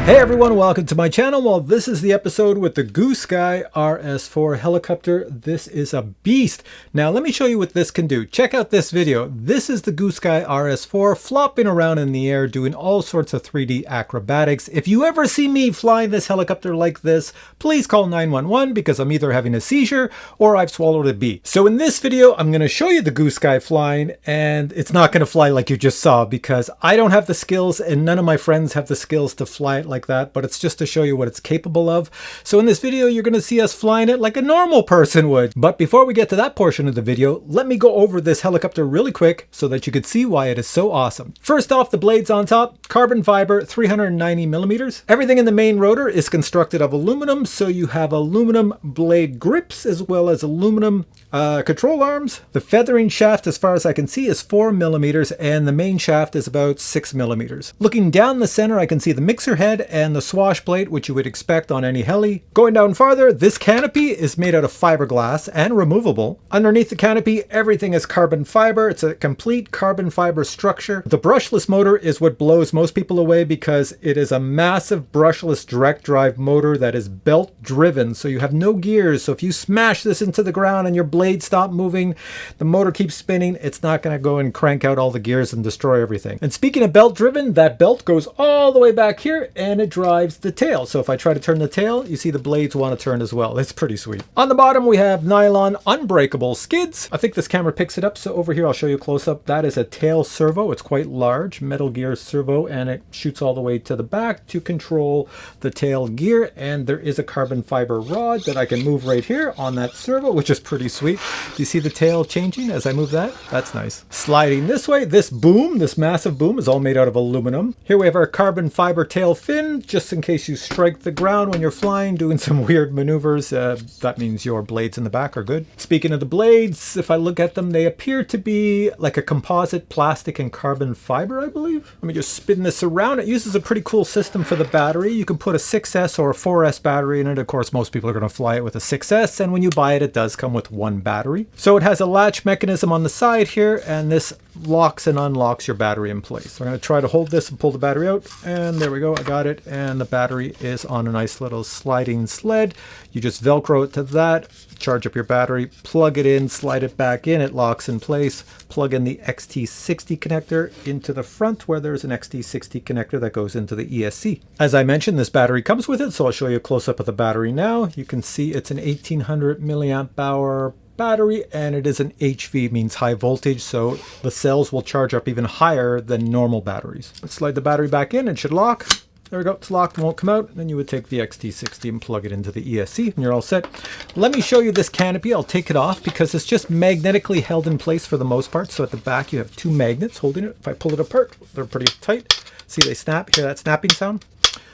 Hey everyone, welcome to my channel. Well, this is the episode with the Goosky RS4 helicopter. This is a beast. Now let me show you what this can do. Check out this video. This is the Goosky RS4 flopping around in the air doing all sorts of 3D acrobatics. If you ever see me flying this helicopter like this, please call 911 because I'm either having a seizure or I've swallowed a bee. So in this video, I'm going to show you the Goosky flying, and it's not going to fly like you just saw because I don't have the skills and none of my friends have the skills to fly it like that, but it's just to show you what it's capable of. So in this video, you're going to see us flying it like a normal person would. But before we get to that portion of the video, let me go over this helicopter really quick so that you can see why it is so awesome. First off, the blades on top, carbon fiber, 390 millimeters. Everything in the main rotor is constructed of aluminum, so you have aluminum blade grips as well as aluminum control arms. The feathering shaft, as far as I can see, is 4 millimeters, and the main shaft is about 6 millimeters. Looking down the center, I can see the mixer head and the swash plate, which you would expect on any heli. Going down farther, this canopy is made out of fiberglass and removable. Underneath the canopy, everything is carbon fiber. It's a complete carbon fiber structure. The brushless motor is what blows most people away because it is a massive brushless direct drive motor that is belt driven, so you have no gears. So if you smash this into the ground and your blade stop moving, the motor keeps spinning, it's not going to go and crank out all the gears and destroy everything. And speaking of belt driven, that belt goes all the way back here and it drives the tail. So if I try to turn the tail, you see the blades want to turn as well. It's pretty sweet. On the bottom, we have nylon unbreakable skids. I think this camera picks it up. So over here, I'll show you a close up. That is a tail servo. It's quite large, Metal Gear servo, and it shoots all the way to the back to control the tail gear. And there is a carbon fiber rod that I can move right here on that servo, which is pretty sweet. Do you see the tail changing as I move that? That's nice. Sliding this way, this boom, this massive boom is all made out of aluminum. Here we have our carbon fiber tail fin, just in case you strike the ground when you're flying, doing some weird maneuvers. That means your blades in the back are good. Speaking of the blades, if I look at them, they appear to be like a composite plastic and carbon fiber, I believe. Let me just spin this around. It uses a pretty cool system for the battery. You can put a 6S or a 4S battery in it. Of course, most people are going to fly it with a 6S, and when you buy it, it does come with one battery. So it has a latch mechanism on the side here, and this locks and unlocks your battery in place. So I'm going to try to hold this and pull the battery out, and there we go, I got it, and the battery is on a nice little sliding sled. You just Velcro it to that, charge up your battery, plug it in, slide it back in, it locks in place. Plug in the XT60 connector into the front where there's an XT60 connector that goes into the ESC. As I mentioned, this battery comes with it, so I'll show you a close-up of the battery now. You can see it's an 1800 milliamp hour battery, and it is an HV, means high voltage, so the cells will charge up even higher than normal batteries. Let's slide the battery back in, it should lock. There we go, it's locked, won't come out. Then you would take the XT60 and plug it into the ESC, and you're all set. Let me show you this canopy. I'll take it off because it's just magnetically held in place for the most part. So at the back, you have two magnets holding it. If I pull it apart, they're pretty tight. See, they snap. Hear that snapping sound?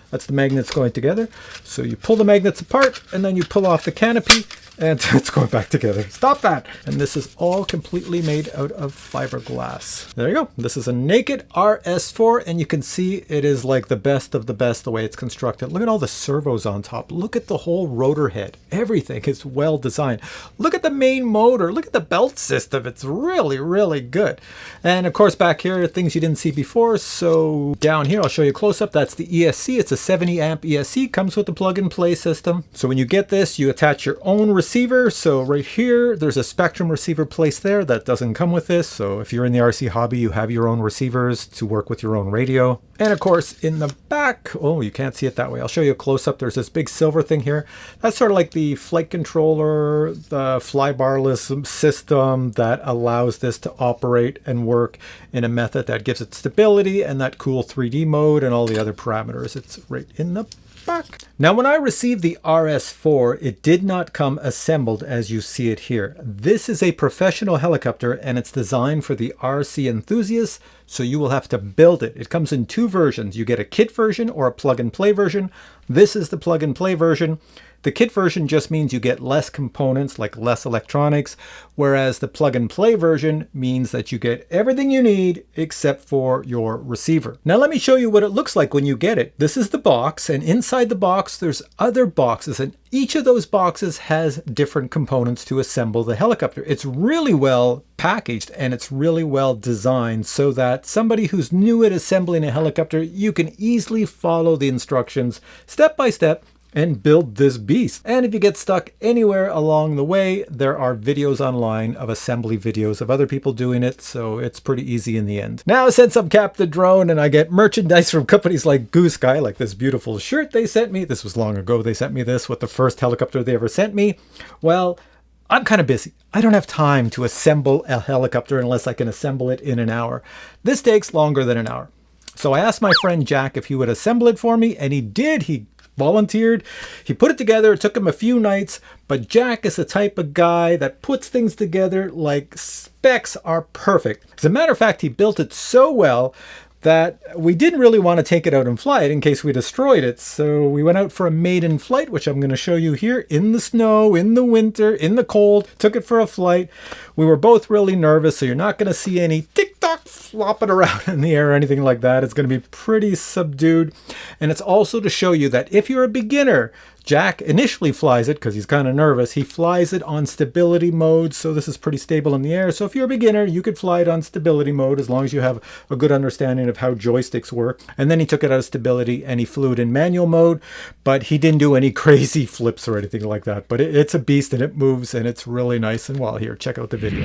That's the magnets going together. So you pull the magnets apart, and then you pull off the canopy, and it's going back together. Stop that! And this is all completely made out of fiberglass. There you go. This is a naked RS4, and you can see it is like the best of the best the way it's constructed. Look at all the servos on top. Look at the whole rotor head. Everything is well designed. Look at the main motor. Look at the belt system. It's really, really good. And of course, back here are things you didn't see before. So down here, I'll show you a close-up. That's the ESC. It's a 70 amp ESC. Comes with the plug-and-play system. So when you get this, you attach your own receiver. So right here, there's a Spectrum receiver placed there that doesn't come with this. So if you're in the RC hobby, you have your own receivers to work with your own radio. And of course, in the back, oh, you can't see it that way. I'll show you a close-up. There's this big silver thing here. That's sort of like the flight controller, the flybarless system that allows this to operate and work in a method that gives it stability and that cool 3D mode and all the other parameters. It's right in the back. Now, when I received the RS4, it did not come assembled as you see it here. This is a professional helicopter and it's designed for the RC enthusiasts, so you will have to build it. It comes in two versions. You get a kit version or a plug-and-play version. This is the plug-and-play version. The kit version just means you get less components, like less electronics, whereas the plug-and-play version means that you get everything you need except for your receiver. Now let me show you what it looks like when you get it. This is the box, and inside the box there's other boxes, and each of those boxes has different components to assemble the helicopter. It's really well packaged and it's really well designed so that somebody who's new at assembling a helicopter, you can easily follow the instructions step by step and build this beast. And if you get stuck anywhere along the way, there are videos online of assembly videos of other people doing it, so it's pretty easy in the end. Now, since I'm Captain Drone and I get merchandise from companies like Goosky, like this beautiful shirt they sent me, this was long ago, they sent me this with the first helicopter they ever sent me. Well, I'm kind of busy. I don't have time to assemble a helicopter unless I can assemble it in an hour. This takes longer than an hour. So I asked my friend Jack if he would assemble it for me, and he did. He volunteered. He put it together. It took him a few nights, but Jack is the type of guy that puts things together like specs are perfect. As a matter of fact, he built it so well that we didn't really want to take it out and fly it in case we destroyed it. So we went out for a maiden flight, which I'm going to show you here, in the snow, in the winter, in the cold. Took it for a flight. We were both really nervous, so you're not going to see any tick-tock flopping around in the air or anything like that. It's going to be pretty subdued. And it's also to show you that if you're a beginner, Jack initially flies it because he's kind of nervous. He flies it on stability mode, so this is pretty stable in the air. So if you're a beginner, you could fly it on stability mode as long as you have a good understanding of how joysticks work. And then he took it out of stability and he flew it in manual mode, but he didn't do any crazy flips or anything like that. But it's a beast and it moves and it's really nice. And well, here, check out the video.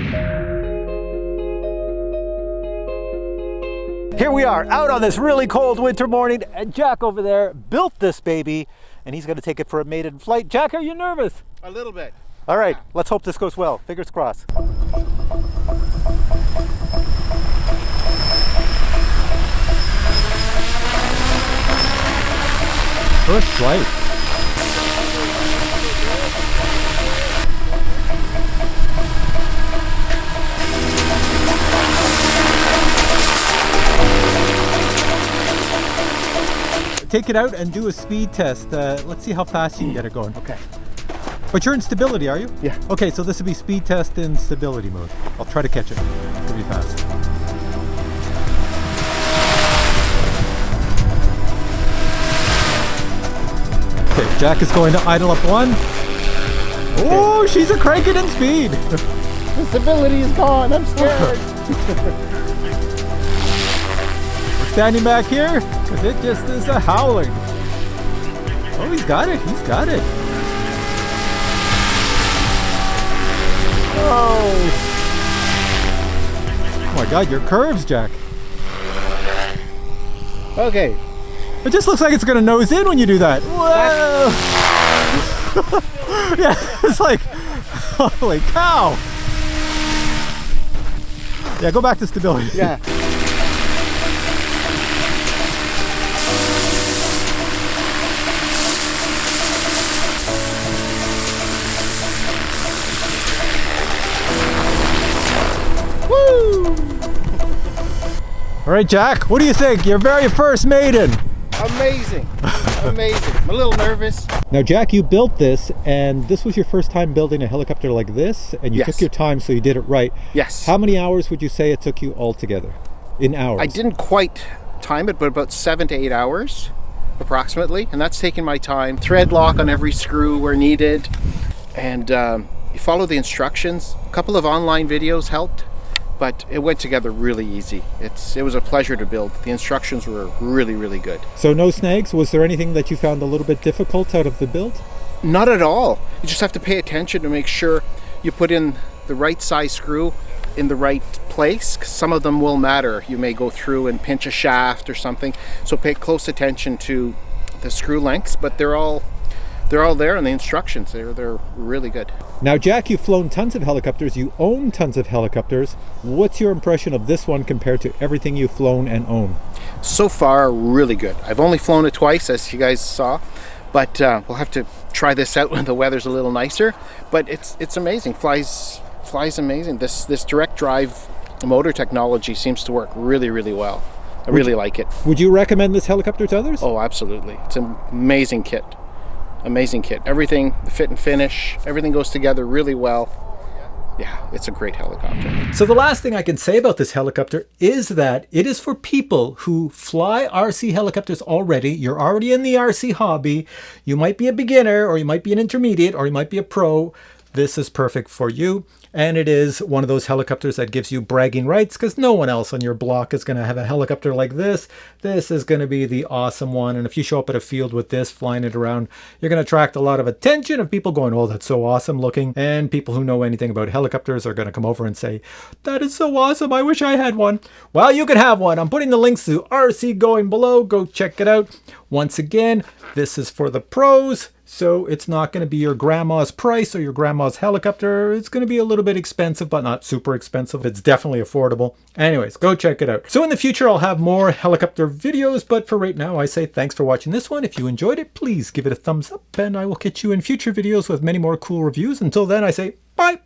Here we are out on this really cold winter morning, and Jack over there built this baby and he's going to take it for a maiden flight. Jack, are you nervous? A little bit. All right, let's hope this goes well. Fingers crossed. First flight. Take it out and do a speed test. Let's see how fast you can get it going. Okay. But you're in stability, are you? Yeah. Okay, so this would be speed test in stability mode. I'll try to catch it. It'll be fast. Okay, Jack is going to idle up one. Okay. Oh, she's a cranking in speed. The stability is gone. I'm scared. Standing back here, because it just is a howling. Oh, he's got it. He's got it. Oh. Oh my God, your curves, Jack. Okay. It just looks like it's going to nose in when you do that. Whoa. Yeah, it's like, holy cow. Yeah, go back to stability. Yeah. All right, Jack, what do you think? Your very first maiden. Amazing. Amazing. I'm a little nervous. Now, Jack, you built this, and this was your first time building a helicopter like this, and you Yes. took your time, so you did it right. Yes. How many hours would you say it took you altogether? In hours? I didn't quite time it, but about 7 to 8 hours approximately. And that's taking my time. Thread lock on every screw where needed. And you follow the instructions. A couple of online videos helped, but it went together really easy. It was a pleasure to build. The instructions were really, really good. So no snags? Was there anything that you found a little bit difficult out of the build? Not at all. You just have to pay attention to make sure you put in the right size screw in the right place, 'cause some of them will matter. You may go through and pinch a shaft or something. So pay close attention to the screw lengths, but they're all there in the instructions. They're really good. Now, Jack, you've flown tons of helicopters. You own tons of helicopters. What's your impression of this one compared to everything you've flown and own? So far, really good. I've only flown it twice, as you guys saw, but we'll have to try this out when the weather's a little nicer. But it's amazing. Flies amazing. This direct drive motor technology seems to work really, really well. I really like it. Would you recommend this helicopter to others? Oh, absolutely. It's an amazing kit. Amazing kit. Everything, the fit and finish, everything goes together really well. Yeah, it's a great helicopter. So the last thing I can say about this helicopter is that it is for people who fly RC helicopters already. You're already in the RC hobby. You might be a beginner, or you might be an intermediate, or you might be a pro. This is perfect for you. And it is one of those helicopters that gives you bragging rights because no one else on your block is going to have a helicopter like this. This is going to be the awesome one. And if you show up at a field with this, flying it around, you're going to attract a lot of attention of people going, oh, that's so awesome looking. And people who know anything about helicopters are going to come over and say, that is so awesome. I wish I had one. Well, you can have one. I'm putting the links to RC Going below. Go check it out. Once again, this is for the pros. So it's not going to be your grandma's price or your grandma's helicopter. It's going to be a little bit expensive, but not super expensive. It's definitely affordable. Anyways, go check it out. So in the future, I'll have more helicopter videos, but for right now, I say thanks for watching this one. If you enjoyed it, please give it a thumbs up, and I will catch you in future videos with many more cool reviews. Until then, I say bye.